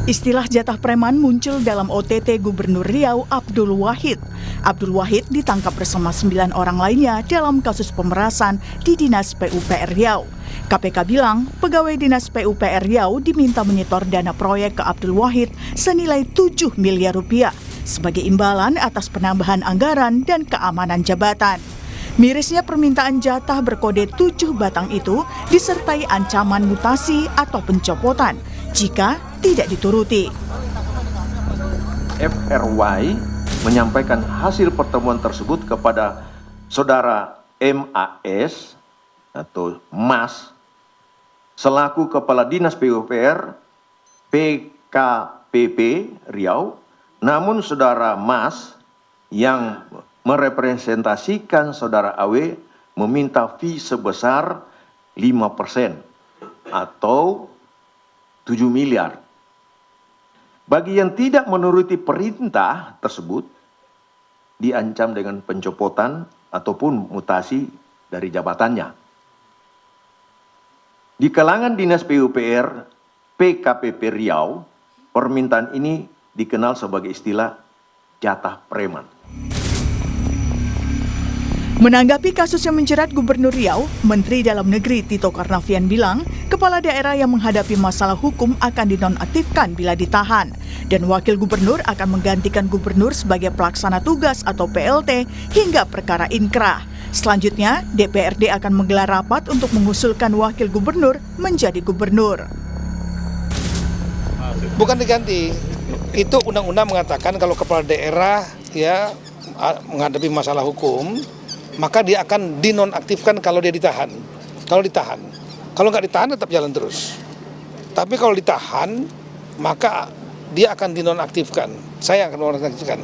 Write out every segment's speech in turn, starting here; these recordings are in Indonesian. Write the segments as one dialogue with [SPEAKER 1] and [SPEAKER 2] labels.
[SPEAKER 1] Istilah jatah preman muncul dalam OTT Gubernur Riau Abdul Wahid. Abdul Wahid ditangkap bersama 9 orang lainnya dalam kasus pemerasan di Dinas PUPR Riau. KPK bilang pegawai Dinas PUPR Riau diminta menyetor dana proyek ke Abdul Wahid senilai 7 miliar rupiah sebagai imbalan atas penambahan anggaran dan keamanan jabatan. Mirisnya permintaan jatah berkode 7 batang itu disertai ancaman mutasi atau pencopotan jika tidak dituruti.
[SPEAKER 2] FRY menyampaikan hasil pertemuan tersebut kepada saudara MAS atau MAS selaku Kepala Dinas PUPR PKPP Riau, namun saudara MAS yang merepresentasikan saudara AW meminta fee sebesar 5% atau 7 miliar. Bagi yang tidak menuruti perintah tersebut, diancam dengan pencopotan ataupun mutasi dari jabatannya. Di kalangan Dinas PUPR PKPP Riau, permintaan ini dikenal sebagai istilah jatah preman.
[SPEAKER 1] Menanggapi kasus yang menjerat Gubernur Riau, Menteri Dalam Negeri Tito Karnavian bilang, kepala daerah yang menghadapi masalah hukum akan dinonaktifkan bila ditahan, dan wakil gubernur akan menggantikan gubernur sebagai pelaksana tugas atau PLT hingga perkara inkrah. Selanjutnya, DPRD akan menggelar rapat untuk mengusulkan wakil gubernur menjadi gubernur.
[SPEAKER 3] Bukan diganti, itu undang-undang mengatakan kalau kepala daerah ya menghadapi masalah hukum, maka dia akan dinonaktifkan kalau dia ditahan. Kalau ditahan, kalau nggak ditahan tetap jalan terus. Tapi kalau ditahan, maka dia akan dinonaktifkan. Saya akan dinonaktifkan.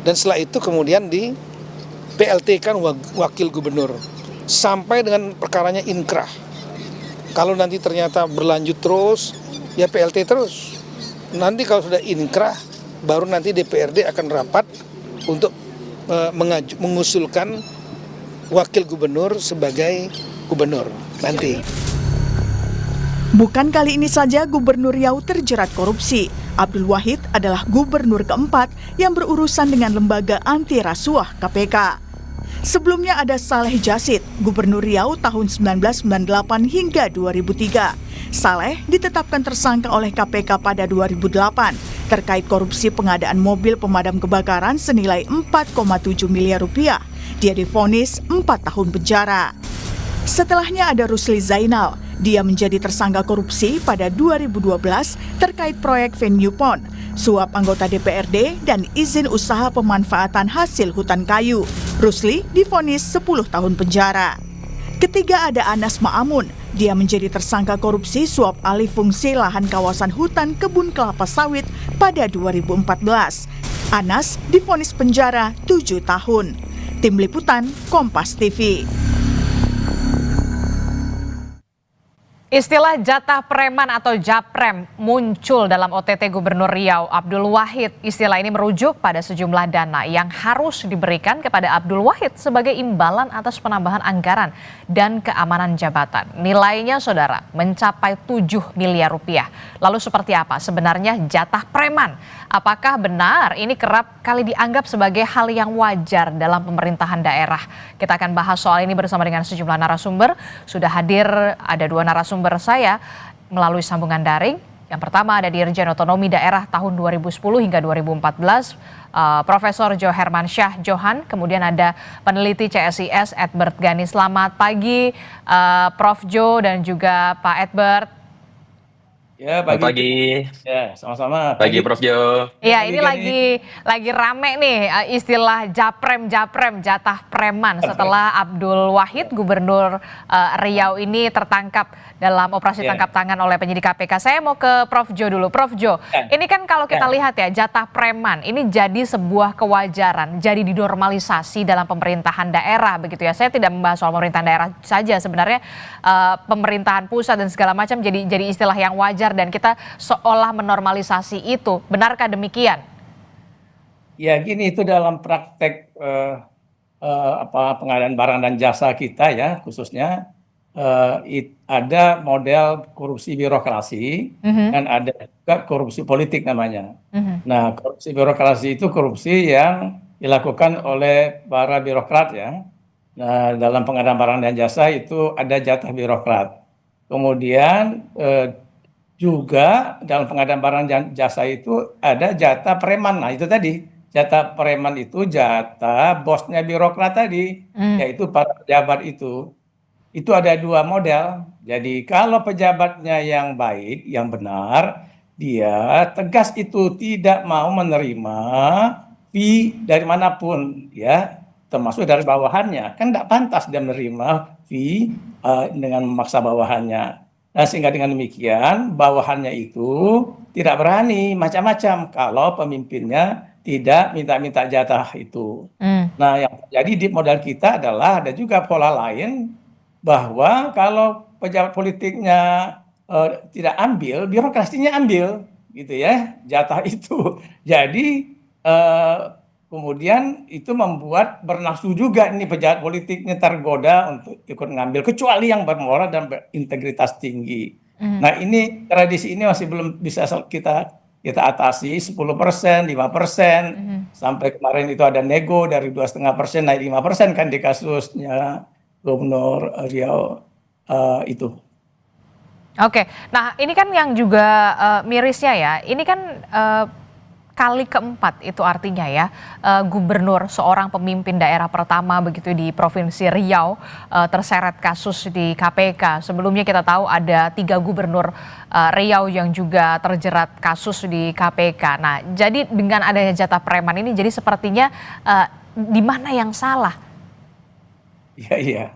[SPEAKER 3] Dan setelah itu kemudian di PLT-kan wakil gubernur sampai dengan perkaranya inkrah. Kalau nanti ternyata berlanjut terus, ya PLT terus. Nanti kalau sudah inkrah, baru nanti DPRD akan rapat untuk mengusulkan wakil gubernur sebagai gubernur nanti.
[SPEAKER 1] Bukan kali ini saja Gubernur Riau terjerat korupsi. Abdul Wahid adalah gubernur keempat yang berurusan dengan lembaga anti rasuah KPK. Sebelumnya ada Saleh Jasid, Gubernur Riau tahun 1998 hingga 2003. Saleh ditetapkan tersangka oleh KPK pada 2008 terkait korupsi pengadaan mobil pemadam kebakaran senilai 4,7 miliar rupiah. Dia divonis 4 tahun penjara. Setelahnya ada Rusli Zainal. Dia menjadi tersangka korupsi pada 2012 terkait proyek venue PON, suap anggota DPRD, dan izin usaha pemanfaatan hasil hutan kayu. Rusli divonis 10 tahun penjara. Ketiga ada Anas Ma'amun. Dia menjadi tersangka korupsi suap alih fungsi lahan kawasan hutan kebun kelapa sawit pada 2014. Anas divonis penjara 7 tahun. Tim Liputan Kompas TV.
[SPEAKER 4] Istilah jatah preman atau japrem muncul dalam OTT Gubernur Riau Abdul Wahid. Istilah ini merujuk pada sejumlah dana yang harus diberikan kepada Abdul Wahid sebagai imbalan atas penambahan anggaran dan keamanan jabatan. Nilainya, saudara, mencapai 7 miliar rupiah. Lalu seperti apa sebenarnya jatah preman? Apakah benar ini kerap kali dianggap sebagai hal yang wajar dalam pemerintahan daerah? Kita akan bahas soal ini bersama dengan sejumlah narasumber. Sudah hadir ada 2 narasumber saya melalui sambungan daring. Yang pertama ada Dirjen Otonomi Daerah tahun 2010 hingga 2014, Profesor Jo Hermansyah Johan. Kemudian ada peneliti CSIS Edward Gani. Selamat pagi Prof Jo dan juga Pak Edward.
[SPEAKER 5] Ya, pagi. Ya, sama-sama.
[SPEAKER 6] Pagi Prof Jo.
[SPEAKER 4] Iya, ini lagi rame nih istilah japrem jatah preman setelah Abdul Wahid Gubernur Riau ini tertangkap dalam operasi tangkap tangan oleh penyidik KPK. Saya mau ke Prof Jo dulu. Prof Jo, ini kan kalau kita lihat ya jatah preman ini jadi sebuah kewajaran, jadi dinormalisasi dalam pemerintahan daerah begitu ya. Saya tidak membahas soal pemerintahan daerah saja, sebenarnya pemerintahan pusat dan segala macam jadi istilah yang wajar dan kita seolah menormalisasi itu. Benarkah demikian?
[SPEAKER 5] Ya gini, itu dalam praktek pengadaan barang dan jasa kita ya, khususnya ada model korupsi birokrasi dan ada juga korupsi politik namanya. Nah, korupsi birokrasi itu korupsi yang dilakukan oleh para birokrat ya. Nah, dalam pengadaan barang dan jasa itu ada jatah birokrat. Kemudian juga dalam pengadaan barang dan jasa itu ada jatah preman. Nah, itu tadi jatah preman itu jatah bosnya birokrat tadi, yaitu para pejabat itu. Itu ada dua model. Jadi kalau pejabatnya yang baik, yang benar, dia tegas itu tidak mau menerima fee dari manapun, ya, termasuk dari bawahannya. Kan tidak pantas dia menerima fee dengan memaksa bawahannya. Nah, sehingga dengan demikian bawahannya itu tidak berani macam-macam kalau pemimpinnya tidak minta-minta jatah itu. Nah, yang terjadi di modal kita adalah ada juga pola lain bahwa kalau pejabat politiknya tidak ambil, birokrasinya ambil, gitu ya, jatah itu. Jadi kemudian itu membuat bernafsu juga ini pejabat politiknya tergoda untuk ikut ngambil, kecuali yang bermoral dan berintegritas tinggi. Nah, ini tradisi ini masih belum bisa kita atasi 10%, 5%, sampai kemarin itu ada nego dari 2,5% naik 5% kan di kasusnya Gubernur Riau itu.
[SPEAKER 4] Oke, nah ini kan yang juga mirisnya ya, ini kan kali keempat itu artinya ya, gubernur seorang pemimpin daerah pertama begitu di Provinsi Riau terseret kasus di KPK. Sebelumnya kita tahu ada 3 gubernur Riau yang juga terjerat kasus di KPK. Nah, jadi dengan adanya jatah preman ini, jadi sepertinya di mana yang salah?
[SPEAKER 5] Iya.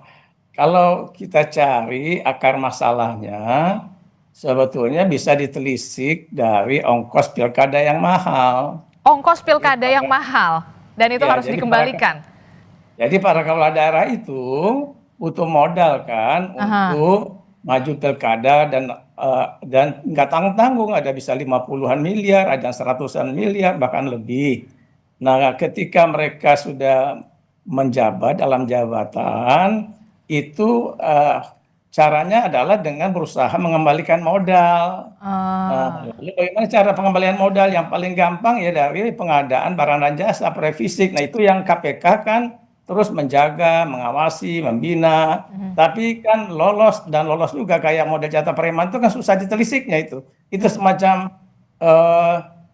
[SPEAKER 5] Kalau kita cari akar masalahnya, sebetulnya bisa ditelisik dari ongkos pilkada yang mahal.
[SPEAKER 4] Ongkos pilkada yang mahal, dan itu
[SPEAKER 5] Ya,
[SPEAKER 4] harus dikembalikan.
[SPEAKER 5] Jadi para kepala daerah itu butuh modal kan untuk maju pilkada dan nggak tanggung-tanggung, ada bisa 50-an miliar, ada 100-an miliar, bahkan lebih. Nah, ketika mereka sudah menjabat dalam jabatan, itu caranya adalah dengan berusaha mengembalikan modal. Nah, lalu bagaimana cara pengembalian modal? Yang paling gampang ya dari pengadaan barang dan jasa prefisik. Nah, itu yang KPK kan terus menjaga, mengawasi, membina. Tapi kan lolos juga kayak model jatah preman itu kan susah ditelisiknya itu. Itu semacam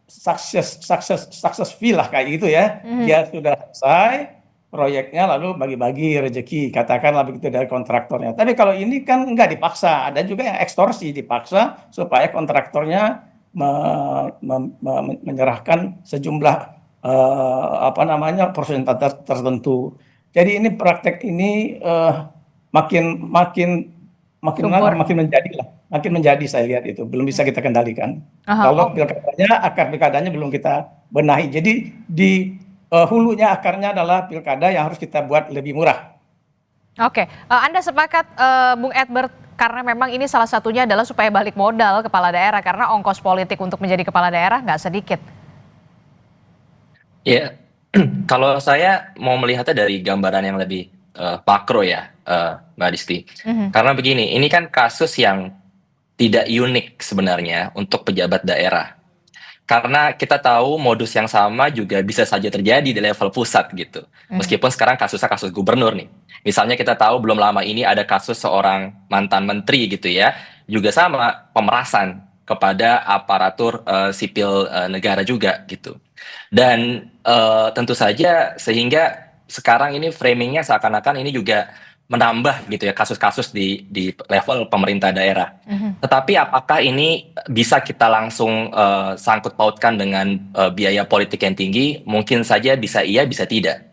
[SPEAKER 5] success fee lah kayak gitu ya. Dia sudah selesai proyeknya lalu bagi-bagi rezeki, katakanlah begitu dari kontraktornya. Tapi kalau ini kan enggak dipaksa, ada juga yang ekstorsi dipaksa supaya kontraktornya menyerahkan sejumlah persentase tertentu. Jadi ini praktek ini makin menjadi saya lihat itu belum bisa kita kendalikan. Kalau akar pilkadanya belum kita benahi. Jadi di hulunya akarnya adalah pilkada yang harus kita buat lebih murah.
[SPEAKER 4] Oke, Anda sepakat Bung Edward, karena memang ini salah satunya adalah supaya balik modal kepala daerah, karena ongkos politik untuk menjadi kepala daerah nggak sedikit.
[SPEAKER 6] Ya, kalau saya mau melihatnya dari gambaran yang lebih makro ya, Mbak Disti. Karena begini, ini kan kasus yang tidak unik sebenarnya untuk pejabat daerah. Karena kita tahu modus yang sama juga bisa saja terjadi di level pusat gitu. Meskipun sekarang kasusnya kasus gubernur nih. Misalnya kita tahu belum lama ini ada kasus seorang mantan menteri gitu ya. Juga sama pemerasan kepada aparatur sipil negara juga gitu. Dan tentu saja sehingga sekarang ini framingnya seakan-akan ini juga menambah gitu ya kasus-kasus di level pemerintah daerah. Tetapi apakah ini bisa kita langsung sangkut pautkan dengan biaya politik yang tinggi? Mungkin saja bisa iya, bisa tidak.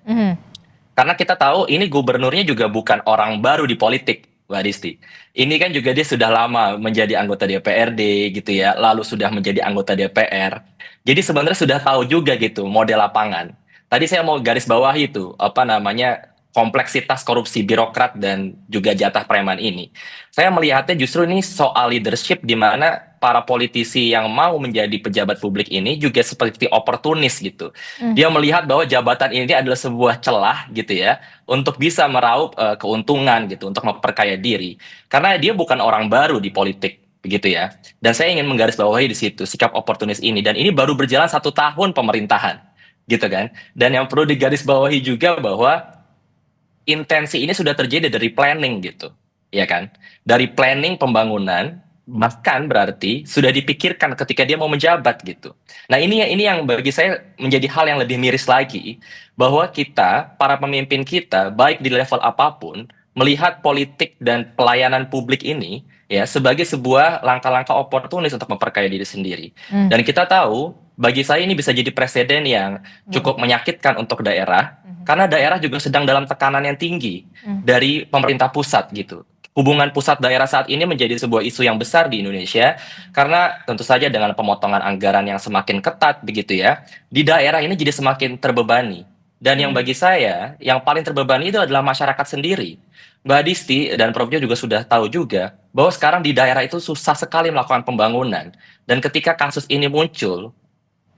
[SPEAKER 6] Karena kita tahu ini gubernurnya juga bukan orang baru di politik, Mbak Disti. Ini kan juga dia sudah lama menjadi anggota DPRD gitu ya, lalu sudah menjadi anggota DPR. Jadi sebenarnya sudah tahu juga gitu model lapangan. Tadi saya mau garis bawahi itu kompleksitas korupsi birokrat dan juga jatah preman ini. Saya melihatnya justru ini soal leadership di mana para politisi yang mau menjadi pejabat publik ini juga seperti oportunis gitu. Dia melihat bahwa jabatan ini adalah sebuah celah gitu ya untuk bisa meraup keuntungan gitu, untuk memperkaya diri. Karena dia bukan orang baru di politik begitu ya. Dan saya ingin menggarisbawahi di situ sikap oportunis ini, dan ini baru berjalan 1 tahun pemerintahan gitu kan. Dan yang perlu digarisbawahi juga bahwa intensi ini sudah terjadi dari planning gitu, ya kan? Dari planning pembangunan, bahkan berarti sudah dipikirkan ketika dia mau menjabat gitu. Nah ini yang bagi saya menjadi hal yang lebih miris lagi, bahwa kita, para pemimpin kita, baik di level apapun, melihat politik dan pelayanan publik ini ya sebagai sebuah langkah-langkah oportunis untuk memperkaya diri sendiri. Dan kita tahu, bagi saya ini bisa jadi presiden yang cukup menyakitkan untuk daerah, karena daerah juga sedang dalam tekanan yang tinggi dari pemerintah pusat gitu. Hubungan pusat daerah saat ini menjadi sebuah isu yang besar di Indonesia, karena tentu saja dengan pemotongan anggaran yang semakin ketat begitu ya, di daerah ini jadi semakin terbebani. Dan yang bagi saya, yang paling terbebani itu adalah masyarakat sendiri. Mbak Disti dan Prof. Jo juga sudah tahu juga bahwa sekarang di daerah itu susah sekali melakukan pembangunan. Dan ketika kasus ini muncul,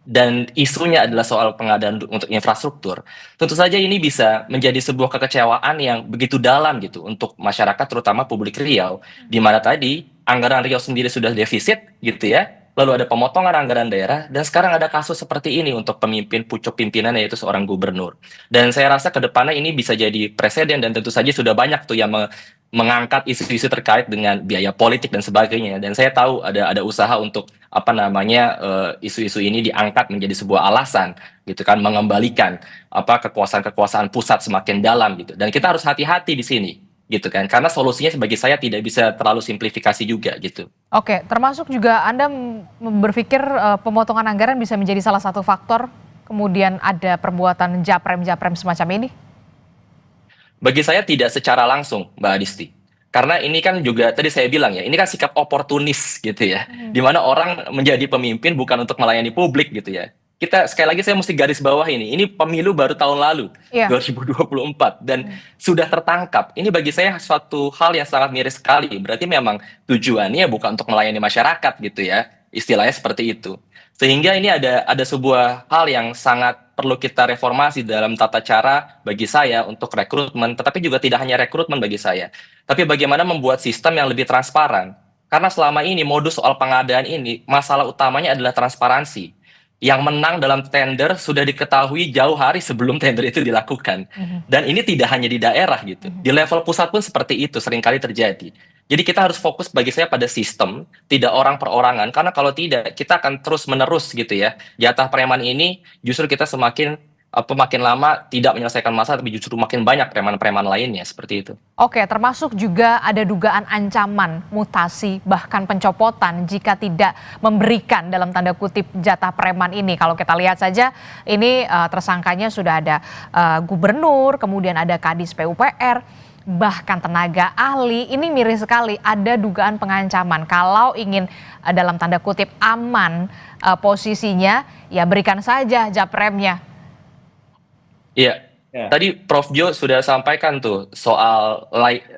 [SPEAKER 6] dan isunya adalah soal pengadaan untuk infrastruktur, tentu saja ini bisa menjadi sebuah kekecewaan yang begitu dalam gitu untuk masyarakat, terutama publik Riau, di mana tadi anggaran Riau sendiri sudah defisit gitu ya, lalu ada pemotongan anggaran daerah, dan sekarang ada kasus seperti ini untuk pemimpin pucuk pimpinan, yaitu seorang gubernur. Dan saya rasa ke depannya ini bisa jadi presiden, dan tentu saja sudah banyak tuh yang mengangkat isu-isu terkait dengan biaya politik dan sebagainya. Dan saya tahu ada usaha untuk isu-isu ini diangkat menjadi sebuah alasan gitu kan, mengembalikan kekuasaan-kekuasaan pusat semakin dalam gitu. Dan kita harus hati-hati di sini gitu kan, karena solusinya bagi saya tidak bisa terlalu simplifikasi juga gitu.
[SPEAKER 4] Oke, termasuk juga Anda berpikir pemotongan anggaran bisa menjadi salah satu faktor kemudian ada perbuatan japrem-japrem semacam ini?
[SPEAKER 6] Bagi saya tidak secara langsung, Mbak Adisti. Karena ini kan juga tadi saya bilang ya, ini kan sikap oportunis gitu ya. Di mana orang menjadi pemimpin bukan untuk melayani publik gitu ya. Kita sekali lagi saya mesti garis bawah ini pemilu baru tahun lalu, 2024, dan sudah tertangkap. Ini bagi saya suatu hal yang sangat miris sekali. Berarti memang tujuannya bukan untuk melayani masyarakat gitu ya. Istilahnya seperti itu. Sehingga ini ada sebuah hal yang sangat perlu kita reformasi dalam tata cara bagi saya untuk rekrutmen, tetapi juga tidak hanya rekrutmen bagi saya, tapi bagaimana membuat sistem yang lebih transparan. Karena selama ini modus soal pengadaan ini, masalah utamanya adalah transparansi. Yang menang dalam tender sudah diketahui jauh hari sebelum tender itu dilakukan. Dan ini tidak hanya di daerah gitu. Di level pusat pun seperti itu seringkali terjadi. Jadi kita harus fokus bagi saya pada sistem, tidak orang per orangan. Karena kalau tidak, kita akan terus menerus gitu ya. Jatah preman ini justru kita makin lama tidak menyelesaikan masalah, tapi justru makin banyak preman-preman lainnya seperti itu.
[SPEAKER 4] Oke, termasuk juga ada dugaan ancaman mutasi bahkan pencopotan jika tidak memberikan dalam tanda kutip jatah preman ini. Kalau kita lihat saja ini tersangkanya sudah ada gubernur, kemudian ada kadis PUPR, bahkan tenaga ahli. Ini miris sekali, ada dugaan pengancaman. Kalau ingin dalam tanda kutip aman posisinya, ya berikan saja japremnya.
[SPEAKER 6] Iya, tadi Prof. Jo sudah sampaikan tuh soal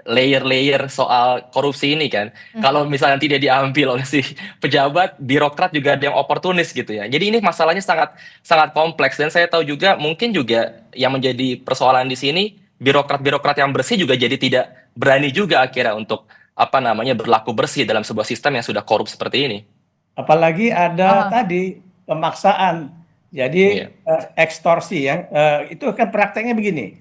[SPEAKER 6] layer-layer soal korupsi ini kan. Kalau misalnya tidak diambil oleh si pejabat, birokrat juga ada yang oportunis gitu ya. Jadi ini masalahnya sangat sangat kompleks, dan saya tahu juga mungkin juga yang menjadi persoalan di sini, birokrat-birokrat yang bersih juga jadi tidak berani juga akhirnya untuk berlaku bersih dalam sebuah sistem yang sudah korup seperti ini. Apalagi
[SPEAKER 5] ada tadi pemaksaan. Jadi ekstorsi ya, itu kan prakteknya begini,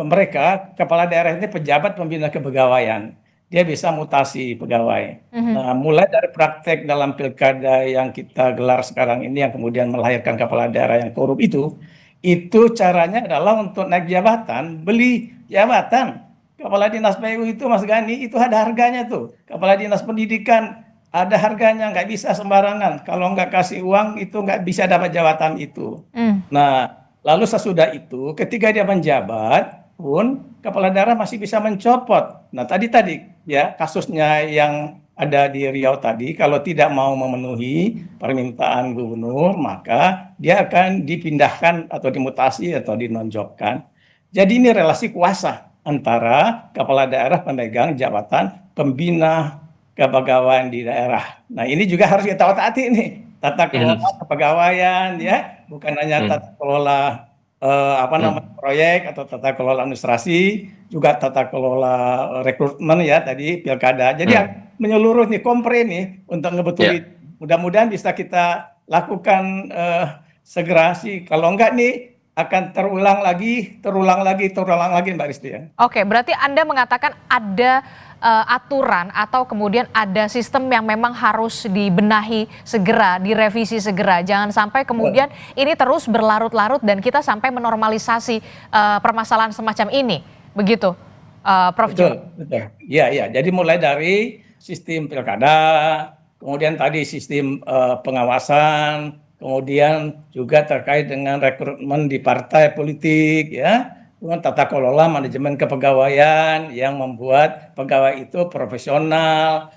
[SPEAKER 5] mereka kepala daerah ini pejabat pembina kepegawaian, dia bisa mutasi pegawai. Nah, mulai dari praktek dalam pilkada yang kita gelar sekarang ini yang kemudian melahirkan kepala daerah yang korup itu caranya adalah untuk naik jabatan, beli jabatan. Kepala dinas PU itu Mas Gani itu ada harganya tuh, kepala dinas pendidikan ada harganya, nggak bisa sembarangan. Kalau nggak kasih uang itu nggak bisa dapat jabatan itu. Nah, lalu sesudah itu ketika dia menjabat pun kepala daerah masih bisa mencopot. Nah tadi ya kasusnya yang ada di Riau tadi, kalau tidak mau memenuhi permintaan gubernur maka dia akan dipindahkan atau dimutasi atau dinonjolkan. Jadi ini relasi kuasa antara kepala daerah pemegang jabatan pembina kepegawaian di daerah. Nah, ini juga harus kita taati nih, tata kelola kepegawaian ya, bukan hanya tata kelola proyek atau tata kelola administrasi, juga tata kelola rekrutmen ya tadi pilkada. Jadi menyeluruh nih, kompre nih untuk ngebetulin. Mudah-mudahan bisa kita lakukan segera sih. Kalau enggak nih akan terulang lagi Mbak Risti ya.
[SPEAKER 4] Oke, berarti Anda mengatakan ada aturan atau kemudian ada sistem yang memang harus dibenahi segera, direvisi segera. Jangan sampai kemudian ini terus berlarut-larut dan kita sampai menormalisasi permasalahan semacam ini. Begitu, Prof. Jo.
[SPEAKER 5] Betul. Iya. Jadi mulai dari sistem pilkada, kemudian tadi sistem pengawasan, kemudian juga terkait dengan rekrutmen di partai politik ya. Dengan tata kelola manajemen kepegawaian yang membuat pegawai itu profesional,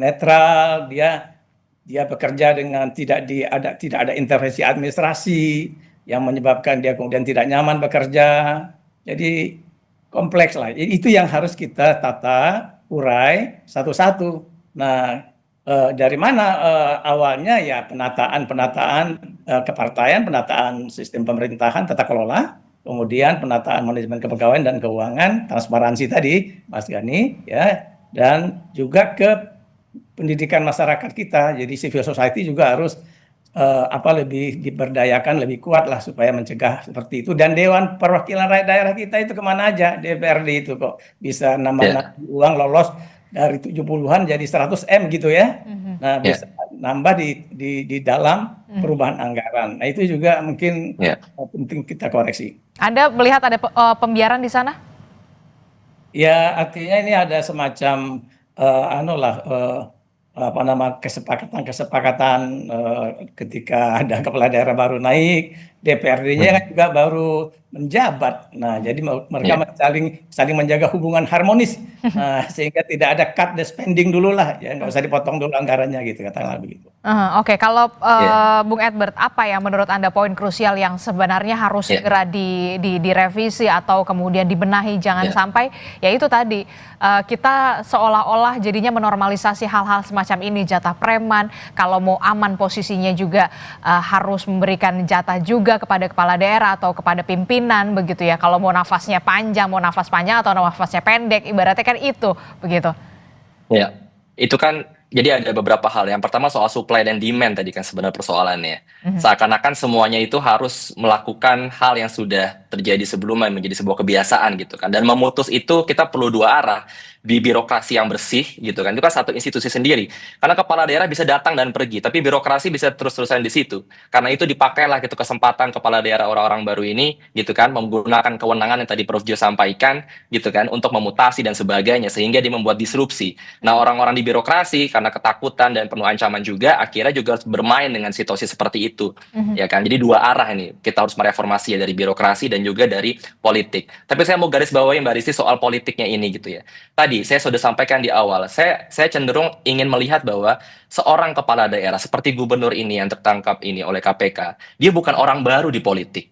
[SPEAKER 5] netral, dia bekerja dengan tidak ada intervensi administrasi yang menyebabkan dia kemudian tidak nyaman bekerja. Jadi kompleks lah. Itu yang harus kita tata urai satu-satu. Nah, dari mana awalnya ya penataan kepartaian, penataan sistem pemerintahan, tata kelola. Kemudian penataan manajemen kepegawaian dan keuangan, transparansi tadi, Mas Gani, ya, dan juga ke pendidikan masyarakat kita. Jadi civil society juga harus lebih diberdayakan, lebih kuat lah supaya mencegah seperti itu. Dan Dewan Perwakilan Rakyat Daerah kita itu kemana aja, DPRD itu kok bisa nambah uang lolos dari 70-an jadi 100 M gitu ya. Nah, bisa nambah di dalam perubahan anggaran. Nah, itu juga mungkin penting kita koreksi.
[SPEAKER 4] Anda melihat ada pembiaran di sana?
[SPEAKER 5] Ya, artinya ini ada semacam kesepakatan ketika ada kepala daerah baru naik, DPRD-nya kan juga baru menjabat. Nah, jadi mereka saling menjaga hubungan harmonis, sehingga tidak ada cut the spending dulu lah, ya nggak usah dipotong dulu anggarannya gitu, katakanlah begitu.
[SPEAKER 4] Oke, kalau Bung Edbert, apa yang menurut Anda poin krusial yang sebenarnya harus segera direvisi atau kemudian dibenahi, jangan sampai ya itu tadi kita seolah-olah jadinya menormalisasi hal-hal semacam ini, jatah preman, kalau mau aman posisinya juga harus memberikan jatah juga kepada kepala daerah atau kepada pimpinan begitu ya. Kalau mau nafasnya panjang, mau nafas panjang atau nafasnya pendek, ibaratnya kan itu begitu.
[SPEAKER 6] Ya, itu kan jadi ada beberapa hal. Yang pertama soal supply dan demand tadi kan sebenarnya persoalannya. Seakan-akan semuanya itu harus melakukan hal yang sudah terjadi sebelumnya menjadi sebuah kebiasaan gitu kan. Dan memutus itu kita perlu dua arah. Di birokrasi yang bersih gitu kan, itu kan satu institusi sendiri. Karena kepala daerah bisa datang dan pergi, tapi birokrasi bisa terus-terusan di situ. Karena itu dipakailah gitu kesempatan kepala daerah orang-orang baru ini gitu kan, menggunakan kewenangan yang tadi Prof. Jo sampaikan gitu kan, untuk memutasi dan sebagainya, sehingga dia membuat disrupsi. Nah, orang-orang di birokrasi karena ketakutan dan penuh ancaman juga, akhirnya juga harus bermain dengan situasi seperti itu. Ya kan, jadi dua arah ini kita harus mereformasi ya, dari birokrasi dan juga dari politik. Tapi saya mau garis bawahi Mbak Risti soal politiknya ini gitu ya. Tadi saya sudah sampaikan di awal, saya cenderung ingin melihat bahwa seorang kepala daerah seperti gubernur ini yang tertangkap ini oleh KPK, dia bukan orang baru di politik.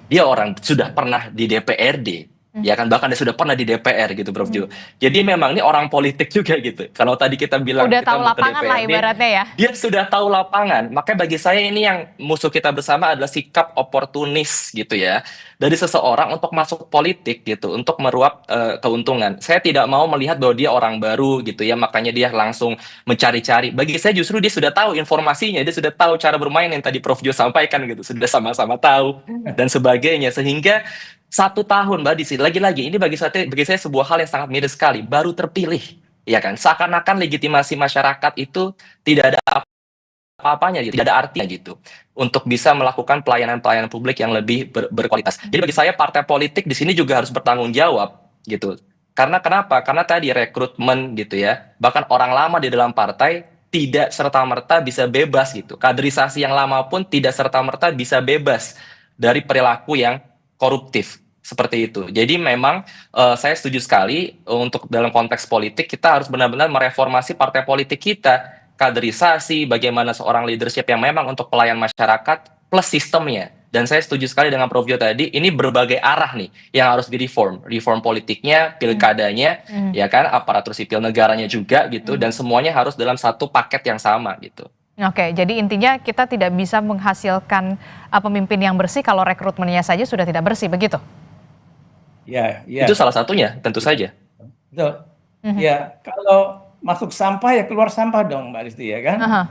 [SPEAKER 6] Dia orang sudah pernah di DPRD. Ya kan, bahkan dia sudah pernah di DPR gitu, Prof. Jo. Jadi memang ini orang politik juga gitu. Kalau tadi kita bilang
[SPEAKER 4] udah
[SPEAKER 6] kita
[SPEAKER 4] tahu
[SPEAKER 6] mau ke
[SPEAKER 4] lapangan lah
[SPEAKER 6] DPRD,
[SPEAKER 4] ibaratnya ya.
[SPEAKER 6] dia sudah tahu lapangan. Makanya bagi saya ini yang musuh kita bersama adalah sikap oportunis gitu ya, dari seseorang untuk masuk politik gitu, untuk meruap keuntungan. Saya tidak mau melihat bahwa dia orang baru gitu ya, makanya dia langsung mencari-cari. Bagi saya justru dia sudah tahu informasinya, dia sudah tahu cara bermain yang tadi Prof. Jo sampaikan gitu, sudah sama-sama tahu dan sebagainya. Sehingga 1 tahun Mbak Disi, lagi-lagi ini bagi saya sebuah hal yang sangat miris sekali, baru terpilih, ya kan? Seakan-akan legitimasi masyarakat itu tidak ada apa-apanya gitu, tidak ada artinya gitu, untuk bisa melakukan pelayanan-pelayanan publik yang lebih berkualitas. Jadi bagi saya partai politik di sini juga harus bertanggung jawab gitu. Karena kenapa? Karena tadi rekrutmen gitu ya, bahkan orang lama di dalam partai tidak serta-merta bisa bebas gitu. Kaderisasi yang lama pun tidak serta-merta bisa bebas dari perilaku yang koruptif seperti itu. Jadi memang saya setuju sekali untuk dalam konteks politik kita harus benar-benar mereformasi partai politik kita, kaderisasi, bagaimana seorang leadership yang memang untuk pelayan masyarakat plus sistemnya. Dan saya setuju sekali dengan Prof. Jo tadi, ini berbagai arah nih yang harus direform. Reform politiknya, pilkadanya, ya kan, aparatur sipil negaranya juga gitu, dan semuanya harus dalam satu paket yang sama gitu.
[SPEAKER 4] Oke, jadi intinya kita tidak bisa menghasilkan pemimpin yang bersih kalau rekrutmennya saja sudah tidak bersih, begitu?
[SPEAKER 5] Ya, ya.
[SPEAKER 6] Itu salah satunya, tentu saja.
[SPEAKER 5] Betul. Ya, kalau masuk sampah ya keluar sampah dong, Mbak Risti, ya kan? Nah,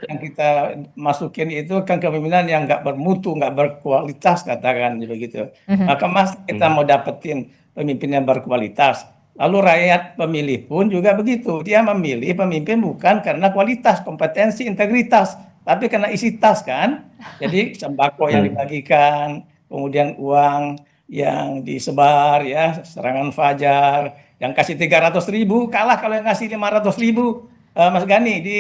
[SPEAKER 5] yang kita masukin itu kan kepemimpinan yang nggak bermutu, nggak berkualitas, katakan begitu. Maka kita mau dapetin pemimpin yang berkualitas. Lalu rakyat pemilih pun juga begitu. Dia memilih pemimpin bukan karena kualitas, kompetensi, integritas, tapi karena isi tas kan. Jadi sembako yang dibagikan, kemudian uang yang disebar, ya, serangan fajar, yang kasih 300.000 kalah kalau yang kasih 500.000. Mas Gani di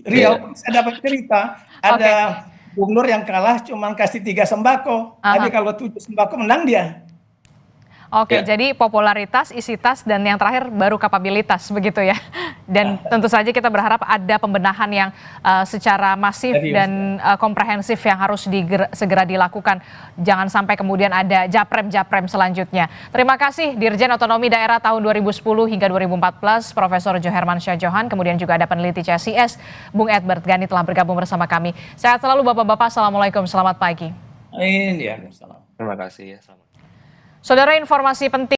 [SPEAKER 5] Riau saya dapat cerita ada gubernur yang kalah cuma kasih 3 sembako, tapi kalau 7 sembako menang dia.
[SPEAKER 4] Oke, jadi popularitas, isi tas, dan yang terakhir baru kapabilitas, begitu ya. Dan tentu saja kita berharap ada pembenahan yang secara masif dan komprehensif yang harus segera dilakukan. Jangan sampai kemudian ada japrem-japrem selanjutnya. Terima kasih Dirjen Otonomi Daerah tahun 2010 hingga 2014, Profesor Jo Hermansyah Johan, kemudian juga ada peneliti CSIS, Bung Edward Gani telah bergabung bersama kami. Sehat selalu Bapak-Bapak, Assalamualaikum, selamat pagi.
[SPEAKER 5] Amin, ya.
[SPEAKER 6] Terima kasih ya, selamat.
[SPEAKER 4] Saudara, informasi penting.